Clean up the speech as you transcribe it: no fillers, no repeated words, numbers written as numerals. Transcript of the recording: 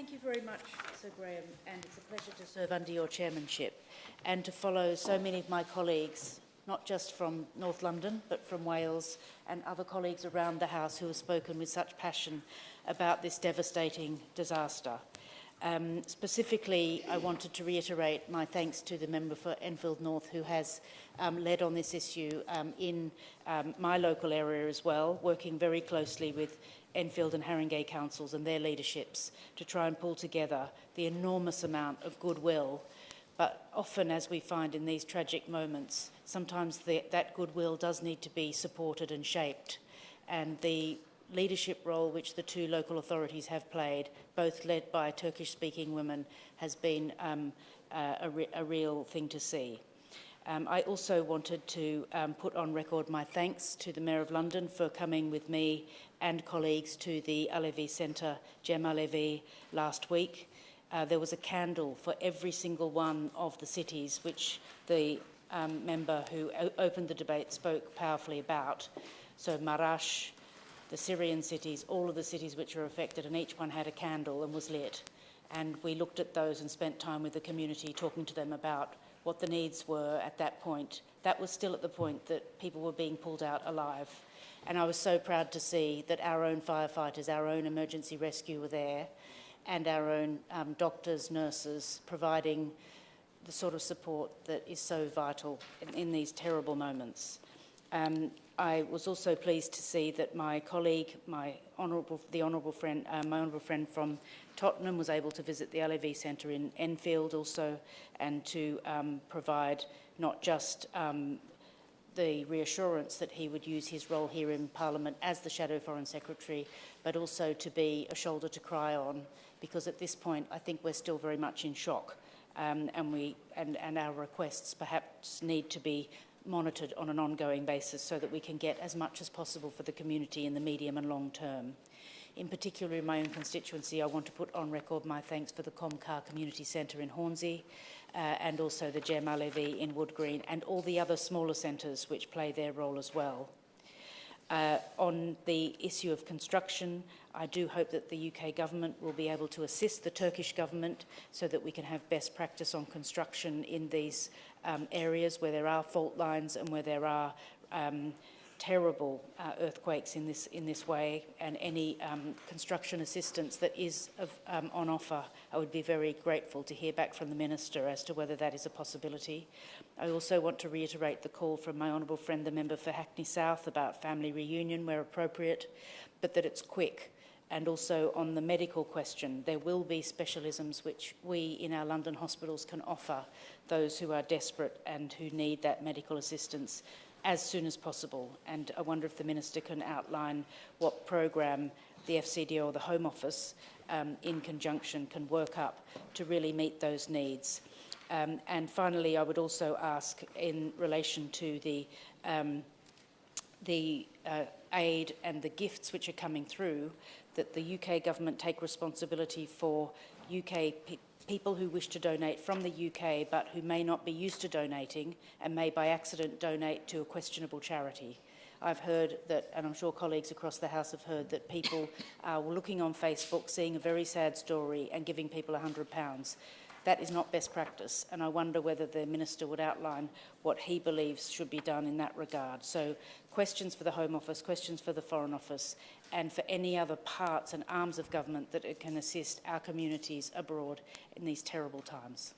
Thank you very much, Sir Graham, and it's a pleasure to serve under your chairmanship and to follow so many of my colleagues, not just from North London, but from Wales and other colleagues around the House who have spoken with such passion about this devastating disaster. Specifically, I wanted to reiterate my thanks to the member for Enfield North who has led on this issue in my local area as well, working very closely with Enfield and Haringey councils and their leaderships to try and pull together the enormous amount of goodwill. But often, as we find in these tragic moments, sometimes that goodwill does need to be supported and shaped. And the leadership role which the two local authorities have played, both led by Turkish-speaking women, has been a real thing to see. I also wanted to put on record my thanks to the Mayor of London for coming with me and colleagues to the Alevi Centre, Gem Alevi, last week. There was a candle for every single one of the cities which the member who opened the debate spoke powerfully about. So Marash, the Syrian cities, all of the cities which were affected, and each one had a candle and was lit. And we looked at those and spent time with the community talking to them about what the needs were at that point. That was still at the point that people were being pulled out alive. And I was so proud to see that our own firefighters, our own emergency rescue were there, and our own doctors, nurses, providing the sort of support that is so vital in these terrible moments. I was also pleased to see that my colleague, my honourable friend from Tottenham, was able to visit the Alevi Centre in Enfield also, and to provide not just the reassurance that he would use his role here in Parliament as the Shadow Foreign Secretary, but also to be a shoulder to cry on, because at this point I think we're still very much in shock, and our requests perhaps need to be monitored on an ongoing basis so that we can get as much as possible for the community in the medium and long term. In particular, in my own constituency, I want to put on record my thanks for the Comcar Community Centre in Hornsey, and also the Gem Alevi in Wood Green, and all the other smaller centres which play their role as well. On the issue of construction, I do hope that the UK government will be able to assist the Turkish government so that we can have best practice on construction in these areas where there are fault lines and where there are terrible earthquakes in this way, and any construction assistance that is on offer, I would be very grateful to hear back from the Minister as to whether that is a possibility. I also want to reiterate the call from my honourable friend, the member for Hackney South, about family reunion where appropriate, but that it's quick. And also on the medical question, there will be specialisms which we in our London hospitals can offer those who are desperate and who need that medical assistance as soon as possible. And I wonder if the Minister can outline what programme the FCDO or the Home Office in conjunction can work up to really meet those needs. And finally, I would also ask in relation to the aid and the gifts which are coming through, that the UK government take responsibility for UK people who wish to donate from the UK but who may not be used to donating and may by accident donate to a questionable charity. I've heard that, and I'm sure colleagues across the House have heard, that people are looking on Facebook, seeing a very sad story and giving people £100. That is not best practice, and I wonder whether the Minister would outline what he believes should be done in that regard. So questions for the Home Office, questions for the Foreign Office, and for any other parts and arms of government that it can assist our communities abroad in these terrible times.